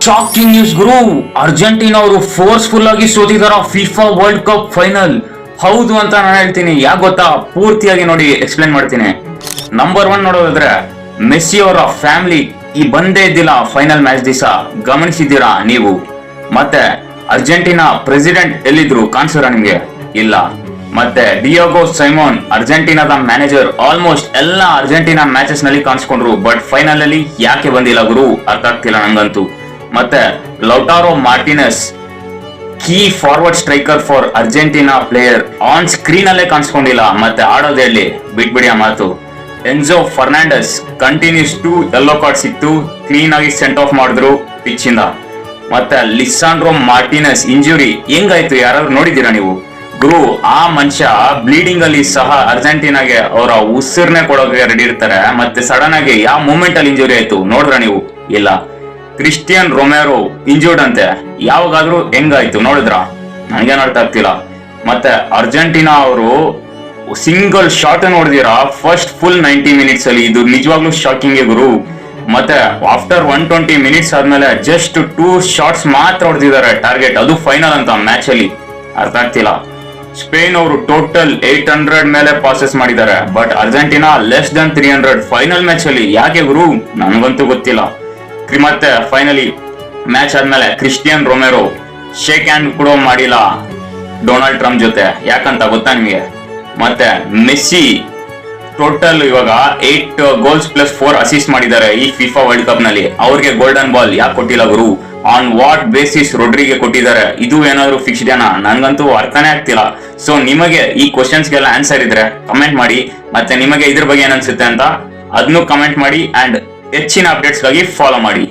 Shocking news ಗುರು, Argentina ಅವರು forceful ಆಗಿ ಸೋತಿದಾರ FIFA world cup final. ಹೌದು ಅಂತ ನಾನು ಹೇಳ್ತೀನಿ. ಯಾಕೆ ಗೊತ್ತಾ? ಪೂರ್ತಿಯಾಗಿ ನೋಡಿ ಎಕ್ಸ್ಪ್ಲೇನ್ ಮಾಡ್ತೀನಿ. ನಂಬರ್ 1 ನೋಡೋದಾದ್ರೆ, ಮೆಸ್ಸಿ ಅವರ ಫ್ಯಾಮಿಲಿ ಈ ಬಂದೇ ಇದ್ದಿಲ್ಲ ಫೈನಲ್ ಮ್ಯಾಚ್ ದಿವಸ. ಗಮನಿಸಿದ್ದೀರಾ ನೀವು? ಮತ್ತೆ ಅರ್ಜೆಂಟೀನಾ ಪ್ರೆಸಿಡೆಂಟ್ ಎಲ್ಲಿದ್ರು? ಕಾಣಿಸ್ತಾರ ನಿಮ್ಗೆ? ಇಲ್ಲ. ಮತ್ತೆ ಡಿಯಾಗೋ ಸೈಮೋನ್, ಅರ್ಜೆಂಟೀನಾದ ಮ್ಯಾನೇಜರ್, ಆಲ್ಮೋಸ್ಟ್ ಎಲ್ಲ ಅರ್ಜೆಂಟೀನಾ ಮ್ಯಾಚಸ್ ನಲ್ಲಿ ಕಾಣಿಸ್ಕೊಂಡ್ರು. ಬಟ್ ಫೈನಲ್ ಅಲ್ಲಿ ಯಾಕೆ ಬಂದಿಲ್ಲ ಗುರು? ಅರ್ಥ ಆಗ್ತಿಲ್ಲ ನಂಗಂತೂ. ಮತ್ತೆ Lautaro Martinez, key forward striker for Argentina player, on screen ಅಲ್ಲೇ ಕಾಣಿಸ್ಕೊಂಡಿಲ್ಲ. ಮತ್ತೆ ಆಡೋದೇ ಅಲ್ಲಿ ಬಿಟ್ಬಿಡಿ ಆ ಮಾತು. Enzo Fernandez continues 2 yellow card ಸಿಕ್ತು, ಕ್ಲೀನ್ ಆಗಿ ಸೆಂಟ್ ಆಫ್ ಮಾಡಿದ್ರು ಪಿಚ್ ಇಂದ. ಮತ್ತೆ ಲಿಸಾಂಡ್ರೋ ಮಾರ್ಟಿನೆಸ್ ಇಂಜುರಿ ಹೆಂಗಾಯ್ತು? ಯಾರಾದ್ರೂ ನೋಡಿದ್ದೀರಾ ನೀವು? ಗುರು, ಆ ಮನುಷ್ಯ ಬ್ಲೀಡಿಂಗ್ ಅಲ್ಲಿ ಸಹ ಅರ್ಜೆಂಟೀನಾಗೆ ಅವರ ಉಸಿರ್ನೆ ಕೊಡೋಕೆ ರೆಡಿ ಇರ್ತಾರೆ. ಮತ್ತೆ ಸಡನ್ ಆಗಿ ಯಾವ ಮೂಮೆಂಟ್ ಅಲ್ಲಿ ಇಂಜುರಿ ಆಯ್ತು ನೋಡ್ರ ನೀವು? ಇಲ್ಲ. ಕ್ರಿಸ್ಟಿಯನ್ ರೊಮೆರೋ ಇಂಜೂರ್ಡ್ ಅಂತೆ. ಯಾವಾಗಾದ್ರೂ ಹೆಂಗಾಯ್ತು ನೋಡಿದ್ರ? ನನಗೇನ್ ಅರ್ಥ ಆಗ್ತಿಲ್ಲ. ಮತ್ತೆ ಅರ್ಜೆಂಟೀನಾ ಅವರು ಸಿಂಗಲ್ ಶಾಟ್ ನೋಡಿದಿರಾ ಫಸ್ಟ್ ಫುಲ್ 90 ಮಿನಿಟ್ಸ್ ಅಲ್ಲಿ? ಇದು ನಿಜವಾಗ್ಲೂ ಶಾಕಿಂಗ್ ಗುರು. ಮತ್ತೆ ಆಫ್ಟರ್ 120 ಮಿನಿಟ್ಸ್ ಆದ್ಮೇಲೆ ಜಸ್ಟ್ 2 ಶಾಟ್ಸ್ ಮಾತ್ರ ಹೊಡೆದಿದ್ದಾರೆ ಟಾರ್ಗೆಟ್, ಅದು ಫೈನಲ್ ಅಂತ ಮ್ಯಾಚ್ ಅಲ್ಲಿ. ಅರ್ಥ ಆಗ್ತಿಲ್ಲ. ಸ್ಪೇನ್ ಅವರು ಟೋಟಲ್ 800 ಮೇಲೆ ಪಾಸಸ್ ಮಾಡಿದ್ದಾರೆ, but Argentina less than 300 final match ಅಲ್ಲಿ. ಯಾಕೆ ಗುರು? ನನಗಂತೂ ಗೊತ್ತಿಲ್ಲ. ಮತ್ತೆ ಫೈನಲಿ ಮ್ಯಾಚ್ ಆದ್ಮೇಲೆ ಕ್ರಿಸ್ಟಿಯನ್ ರೊಮೆರೋ ಶೇಕ್ ಹ್ಯಾಂಡ್ ಕೂಡ ಮಾಡಿಲ್ಲ ಡೊನಾಲ್ಡ್ ಟ್ರಂಪ್ ಜೊತೆ. ಯಾಕಂತ ಗೊತ್ತಾ ನಿಮಗೆ? ಮತ್ತೆ ಮೆಸ್ಸಿ ಟೋಟಲ್ ಇವಾಗ 8 ಗೋಲ್ಸ್ ಪ್ಲಸ್ 4 ಅಸಿಸ್ಟ್ ಮಾಡಿದ್ದಾರೆ ಈ ಫಿಫಾ ವರ್ಲ್ಡ್ ಕಪ್ ನಲ್ಲಿ. ಅವ್ರಿಗೆ ಗೋಲ್ಡನ್ ಬಾಲ್ ಯಾಕೆ ಕೊಟ್ಟಿಲ್ಲ ಗುರು? ಆನ್ ವಾಟ್ ಬೇಸಿಸ್ ರೊಡ್ರಿಗೆ ಕೊಟ್ಟಿದ್ದಾರೆ? ಇದು ಏನಾದ್ರು ಫಿಕ್ಸ್ಡ್ ಏನಾ? ನನ್ಗಂತೂ ಅರ್ಥನೇ ಆಗ್ತಿಲ್ಲ. ಸೊ ನಿಮಗೆ ಈ ಕ್ವಶನ್ಸ್ಗೆಲ್ಲ ಆನ್ಸರ್ ಇದ್ರೆ ಕಮೆಂಟ್ ಮಾಡಿ. ಮತ್ತೆ ನಿಮಗೆ ಇದ್ರ ಬಗ್ಗೆ ಏನ್ ಅನ್ಸುತ್ತೆ ಅಂತ ಅದನ್ನು ಕಮೆಂಟ್ ಮಾಡಿ. ಅಂಡ್ ಹೆಚ್ಚಿನ ಅಪ್ಡೇಟ್ಸ್ಗಾಗಿ ಫಾಲೋ ಮಾಡಿ.